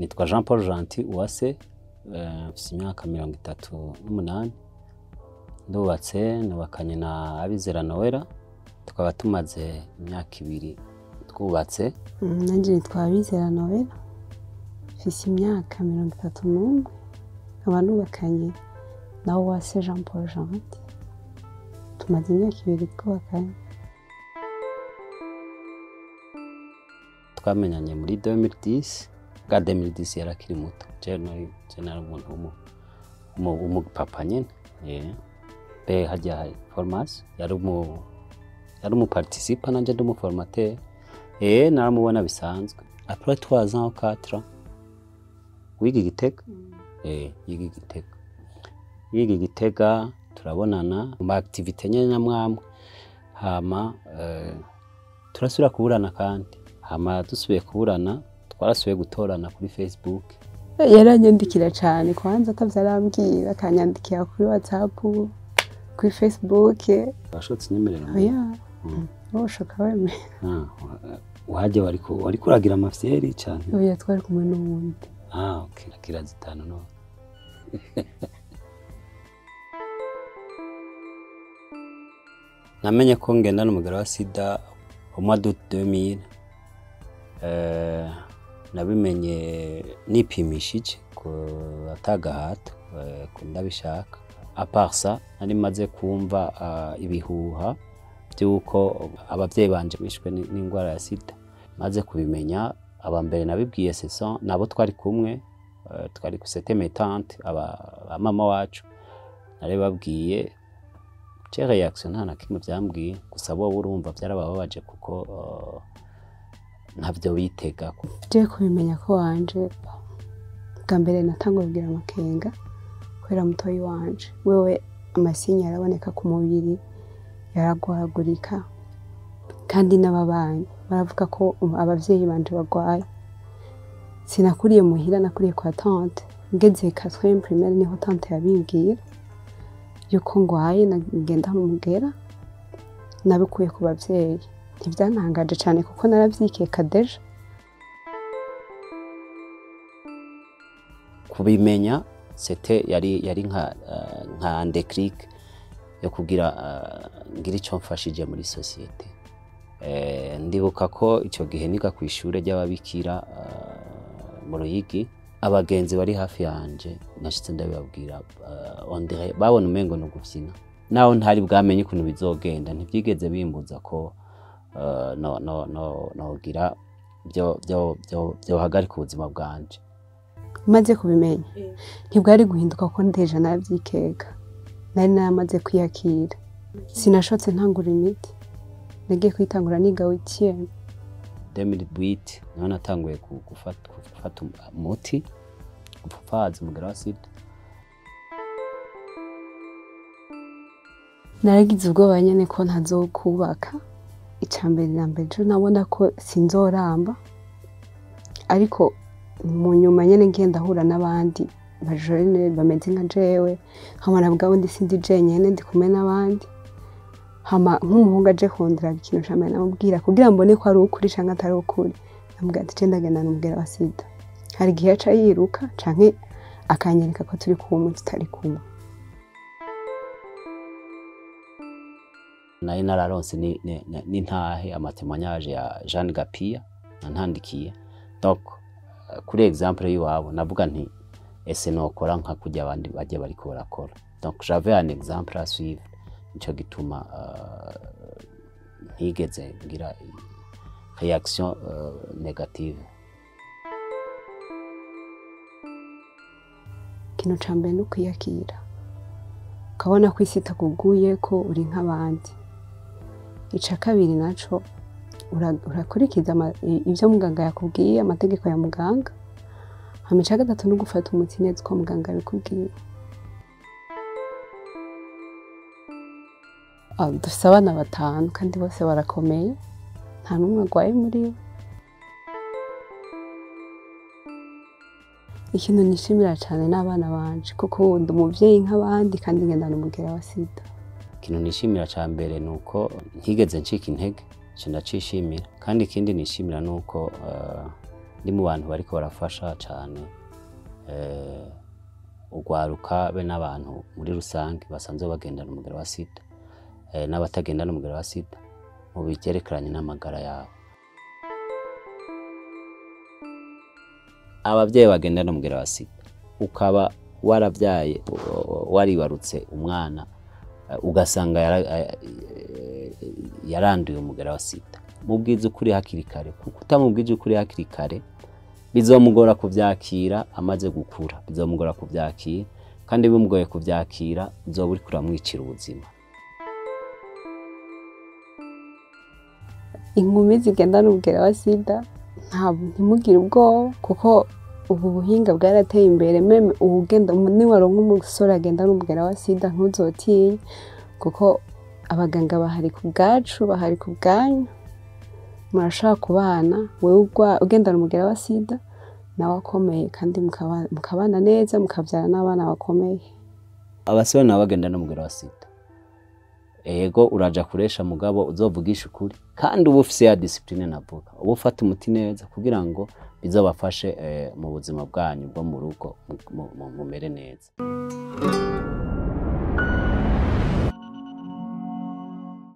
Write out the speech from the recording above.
nitwa J.Paul Gentil uwase mfite imyaka 38 ndubatse nubakanye na abizera Noëlla tukaba tumaze imyaka 2 twubatse. Nanje nitwa abizera Noëlla mfite imyaka 31 nkaba nubakanye na uwase J.Paul Gentil tumaze imyaka 2 twubakanye. Twamenyanye muri 2010 bwa 2010 yarakiri muto general umuntu umupapa nyene be hajya formation yari umu participa nanje ndi umu formateur naramubona bisanzwe après 3 ans ou 4 ans wigi Gitega yigi Gitega turabonana mu activité nyene namwamwe hama turasubira kuburana kandi hama dusubiye kuburana twarasubiye gutorana kuri Facebook. Yaranyandikira cyane kwanza atavyarambwira akanyandikira kuri WhatsApp kuri Facebook. Bashotse nyemerera. Oya. Boshoka weme. Waje wari kuragira amafyeri cyane. Oya twari kumwe n'uwundi. Okay. Akira zitano no. Namenye ko ngendana umugera wa SIDA au mois d'août 2000. Nabimenye nipimishije ko atagahato ko ndabishaka. Apart ça nari maze kumva ibihuha byuko abavyeyi banje bishwe n'indwara ya SIDA. Maze kubimenya abambere nabibwiye Sesson nabo twari kumwe twari ku c'était mes tantes aba mama wacu nari babwiye cyo reaction nta nakimwe byambwiye gusa bo urumva byarababaje kuko ntabyo bitega je kubimenya ko wanje bwa mbere natango kugira amakenga kwera mutoyi wanje wewe amasinya araboneka ku mubiri yaragwagurika kandi n'ababanyi baravuga ko abavyeyi banje bagwaye. Sinakuriye muhira nakuriye kwa tante ngeze 4e primaire niho tante yabimbwira yuko ngwaye nagenda umugera nabikuye ku bavyeyi. Ntivyantangaje cyane kuko naravyikeka deja. Kubimenya c'était yari nka déclic yo kugira ngira ico mfashije muri societe. Ndibuka ko ico gihe niga ku ishure ry'ababikira mu Ruyigi abagenzi bari hafi yanje nashitse ndabibabwira ondire babona umengo no guvyina naho ntari bwamenye ukuntu bizogenda ntivyigeze bimbuza ko no gira byo hagarika ubuzima bwanje. Maze kubimenya ntibwari guhinduka ko ndeje navyikeka nari namaze kwiyakira sinashotse ntangura imiti nagiye kwitangura niga w'ikiye 2008 niho natanguye gufata umuti upfaza umugera wa SIDA. Naragize ubwoba nyene ko ntazokubaka icambere nambere jo nabona ko sinzoramba ariko mu nyuma nyene ngenda hura n'abandi bajene bameze nka jewe hama nabwo ndi sindi jenyene ndi kumwe n'abandi hama nk'umuhungu aje kundira ikintu cyane namubwira kugira mbone ko ari ukuri canke atari ukuri namubwira ati cendagendana umugera wa SIDA. Hari gihe aca yiruka canke akanyereka ko turi kumwe tutari kumwe. Nari nararonse n'intahe amatemanyage ya Jean Gapia nantandikiye donc kuri exemple yiwabo navuga nti ese nokora nka kujya abandi baje bariko barakora donc j'avais un exemple à suivre nico gituma ntigeze ngira réaction négative. Kino cambe no kwiyakira ukabona ko isi takuguye ko uri nk'abandi. Ica kabiri naco urakurikiza ivyo muganga yakubwiye amategeko ya muganga. Hamica gatatu no gufata umuti neza ko muganga bikubwiye. Dufise abana 5 kandi bose barakomeye nta numwe agwaye muri bo. Ikintu nishimira cyane n'abana banje kuko ndi umuvyeyi nk'abandi kandi ngendana umugera wa SIDA. Ikintu nishimira cyambere nuko ntigeze ncika intege cyo ndacishimira kandi ikindi nishimira nuko ndi mu bantu bariko barafasha cyane ugwaruka be n'abantu muri rusange basanzwe bagendana umugera wa SIDA n'abatagendana umugera wa SIDA mu bigerekeranye n'amagara yabo. Abavyeyi bagendana umugera wa SIDA ukaba waravyaye waribarutse umwana ugasanga yaranduye umugera wa SIDA, mubwize ukuri hakiri kare, kuko utamubwije ukuri hakiri kare bizomugora kuvyakira amaze gukura, bizomugora kuvyakira, kandi bimugoye kuvyakira uzoba uriko uramwicira ubuzima. Inkumi zigendana umugera wa SIDA ntimugire ubwoba, kuko ubu buhinga bwarateye imbere. Meme uwugenda niwaronka umusore agendana umugera wa SIDA ntuzotinye, kuko abaganga bahari ku bwacu, bahari ku bwanyu, murashaka kubana wewe ugendana umugera wa SIDA nawe akomeye, kandi mukabana neza, mukavyara n'abana bakomeye. Abasore nabo bagendana umugera wa SIDA, ego uraja kuresha mugabo uzovugisha ukuri, kandi uba ufise ya discipline navuga, uba ufata umuti neza kugira ngo bizobafashe mu buzima bwanyu bwo mu rugo mumere neza.